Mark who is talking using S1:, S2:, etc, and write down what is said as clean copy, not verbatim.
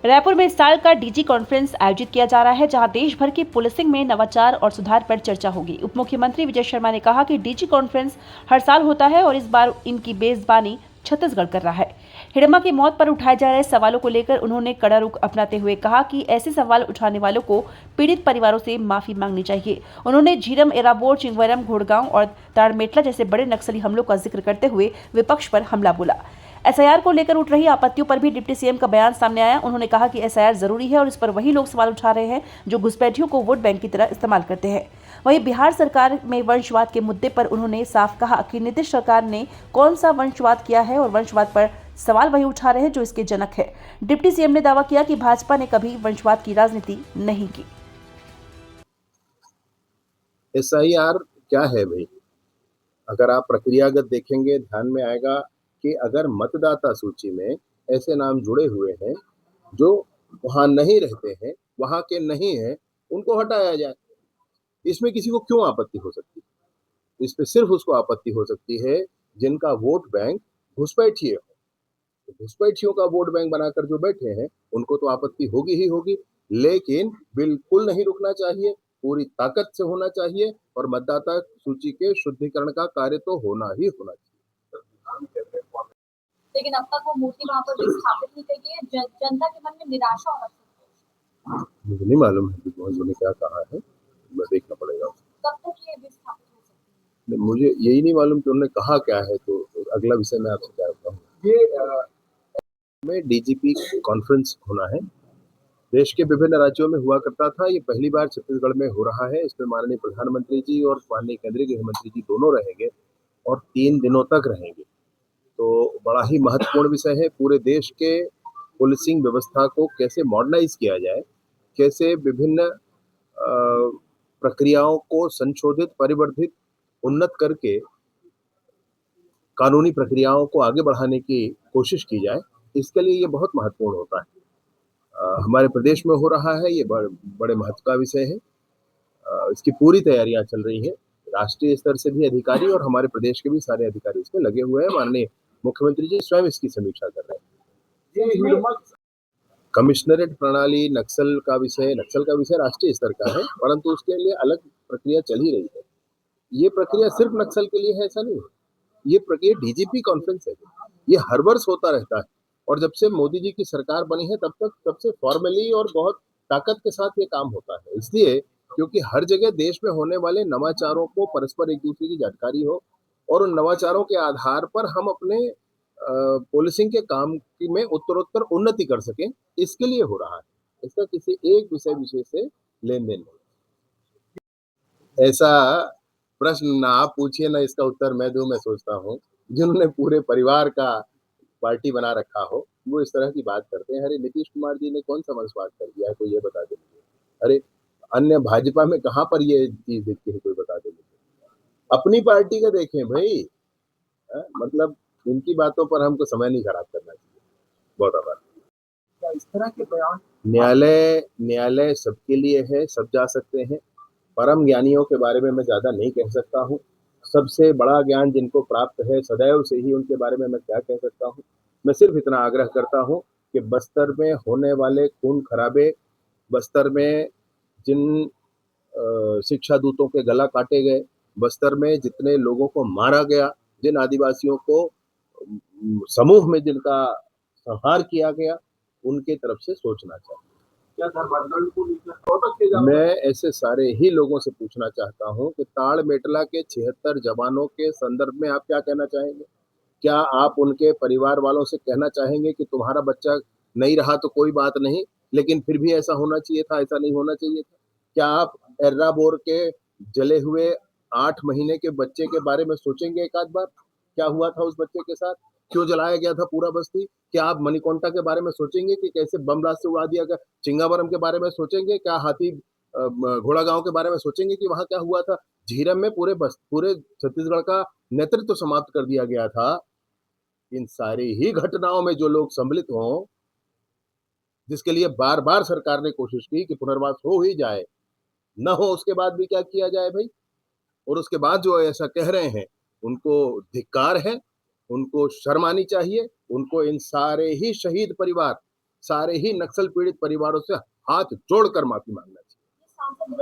S1: रायपुर में इस साल का डीजी कॉन्फ्रेंस आयोजित किया जा रहा है, जहां देश भर की पुलिसिंग में नवाचार और सुधार पर चर्चा होगी। उप मुख्यमंत्री विजय शर्मा ने कहा कि डीजी कॉन्फ्रेंस हर साल होता है और इस बार इनकी मेजबानी छत्तीसगढ़ कर रहा है। हिडम्मा की मौत पर उठाए जा रहे सवालों को लेकर उन्होंने कड़ा रुख अपनाते हुए कहा कि ऐसे सवाल उठाने वालों को पीड़ित परिवारों से माफी मांगनी चाहिए। उन्होंने झीरम, एराबोर, चिंगवरम, घोड़गांव और ताड़मेटला जैसे बड़े नक्सली हमलों का जिक्र करते हुए विपक्ष पर हमला बोला। एसआईआर को लेकर उठ रही आपत्तियों पर भी डिप्टी सीएम का बयान सामने आया। उन्होंने कहा कि एसआईआर जरूरी है और इस पर वही लोग सवाल उठा रहे हैं जो घुसपैठियों को वोट बैंक की तरह इस्तेमाल करते हैं। वहीं बिहार सरकार में वंशवाद के मुद्दे पर उन्होंने साफ कहा कि नीतीश सरकार ने कौन सा वंशवाद किया है और वंशवाद पर सवाल वही उठा रहे हैं जो इसके जनक है। डिप्टी सीएम ने दावा किया कि भाजपा ने कभी वंशवाद की राजनीति नहीं की।
S2: एसआईआर क्या है भाई? अगर आप प्रक्रियागत देखेंगे ध्यान में आएगा कि अगर मतदाता सूची में ऐसे नाम जुड़े हुए हैं जो वहां नहीं रहते हैं, वहां के नहीं हैं, उनको हटाया जाए। इसमें किसी को क्यों आपत्ति हो सकती है? इस पे सिर्फ उसको आपत्ति हो सकती है जिनका वोट बैंक घुसपैठिए हो। तो घुसपैठियों का वोट बैंक बनाकर जो बैठे हैं उनको तो आपत्ति होगी ही होगी, लेकिन बिल्कुल नहीं रुकना चाहिए, पूरी ताकत से होना चाहिए और मतदाता सूची के शुद्धिकरण का कार्य तो होना ही होना चाहिए।
S3: लेकिन अब तक वो मूर्ति वहां पर भी स्थापित नहीं की गई है। जनता के मन में निराशा और असंतोष।
S2: मुझे नहीं मालूम है बिग बॉस ने क्या कहा है, मैं देखना पड़ेगा।
S3: कब तक ये विस्थापित हो सकती है?
S2: मुझे यही नहीं मालूम कि उन्होंने कहा क्या है, तो अगला विषय मैं आपसे क्या बताऊँ। ये में डीजीपी कॉन्फ्रेंस होना है, देश के विभिन्न राज्यों में हुआ करता था, ये पहली बार छत्तीसगढ़ में हो रहा है। इसमें माननीय प्रधानमंत्री जी और माननीय केंद्रीय गृह मंत्री जी दोनों रहेंगे और 3 दिनों तक रहेंगे। तो बड़ा ही महत्वपूर्ण विषय है। पूरे देश के पुलिसिंग व्यवस्था को कैसे मॉडर्नाइज किया जाए, कैसे विभिन्न प्रक्रियाओं को संशोधित, परिवर्धित, उन्नत करके कानूनी प्रक्रियाओं को आगे बढ़ाने की कोशिश की जाए, इसके लिए ये बहुत महत्वपूर्ण होता है। हमारे प्रदेश में हो रहा है, ये बड़े महत्व का विषय है। इसकी पूरी तैयारियां चल रही हैं। राष्ट्रीय स्तर से भी अधिकारी और हमारे प्रदेश के भी सारे अधिकारी इसमें लगे हुए हैं। माननीय मुख्यमंत्री जी स्वयं इसकी समीक्षा कर रहे हैं। कमिश्नरेट प्रणाली, नक्सल का विषय राष्ट्रीय स्तर का है, परंतु उसके लिए अलग प्रक्रिया चल ही रही है। ये प्रक्रिया सिर्फ नक्सल के लिए है ऐसा नहीं है, ये प्रक्रिया डीजीपी कॉन्फ्रेंस है, ये हर वर्ष होता रहता है। और जब से मोदी जी की सरकार बनी है तब से फॉर्मली और बहुत ताकत के साथ ये काम होता है। इसलिए क्योंकि हर जगह देश में होने वाले नवाचारों को परस्पर एक दूसरे की जानकारी हो और उन नवाचारों के आधार पर हम अपने पुलिसिंग के काम में उत्तरोत्तर उन्नति कर सकें, इसके लिए हो रहा है। इसका किसी एक विषय विशेष से लेन देन नहीं। ऐसा प्रश्न ना आप पूछिए ना इसका उत्तर मैं दूं। मैं सोचता हूँ जिन्होंने पूरे परिवार का पार्टी बना रखा हो वो इस तरह की बात करते हैं। अरे नीतीश कुमार जी ने कौन सा वंशवाद कर दिया है, कोई ये बता दे मुझे। अरे अन्य भाजपा में कहाँ पर ये चीज दिखती है, कोई बता दे मुझे। अपनी पार्टी का देखें भाई। मतलब इनकी बातों पर हमको समय नहीं खराब करना चाहिए। बहुत आभार।
S4: इस तरह के बयान
S2: न्यायालय सबके लिए है, सब जा सकते हैं। परम ज्ञानियों के बारे में मैं ज्यादा नहीं कह सकता हूँ। सबसे बड़ा ज्ञान जिनको प्राप्त है सदैव से ही, उनके बारे में मैं क्या कह सकता हूँ। मैं सिर्फ इतना आग्रह करता हूँ कि बस्तर में होने वाले खून खराबे, बस्तर में जिन शिक्षा दूतों के गला काटे गए, बस्तर में जितने लोगों को मारा गया, जिन आदिवासियों को समूह में जिनका संहार किया गया, उनके तरफ से सोचना चाहिए।
S4: क्या धर्मांतरण को लेकर
S2: मैं ऐसे सारे ही लोगों से पूछना चाहता हूं कि ताड़मेटला के 76 जवानों के संदर्भ में आप क्या कहना चाहेंगे? क्या आप उनके परिवार वालों से कहना चाहेंगे कि तुम्हारा बच्चा नहीं रहा तो कोई बात नहीं, लेकिन फिर भी ऐसा होना चाहिए था, ऐसा नहीं होना चाहिए था? क्या आप एर्राबोर के जले हुए 8 महीने के बच्चे के बारे में सोचेंगे एक आध बार? क्या हुआ था उस बच्चे के साथ? क्यों जलाया गया था पूरा बस्ती? क्या आप मणिकोंटा के बारे में सोचेंगे कि कैसे बम ब्लास्ट से उड़ा दिया गया? चिंगावरम के बारे में सोचेंगे? क्या हाथी घोड़ा गांव के बारे में सोचेंगे कि वहां क्या हुआ था? झीरम में पूरे छत्तीसगढ़ का नेतृत्व समाप्त कर दिया गया था। इन सारी ही घटनाओं में जो लोग सम्मिलित हों, जिसके लिए बार बार सरकार ने कोशिश की कि पुनर्वास हो ही जाए, न हो उसके बाद भी क्या किया जाए भाई? और उसके बाद जो ऐसा कह रहे हैं उनको धिक्कार है, उनको शर्म आनी चाहिए। उनको इन सारे ही शहीद परिवार सारे ही नक्सल पीड़ित परिवारों से हाथ जोड़कर माफी मांगना चाहिए।
S3: सांसद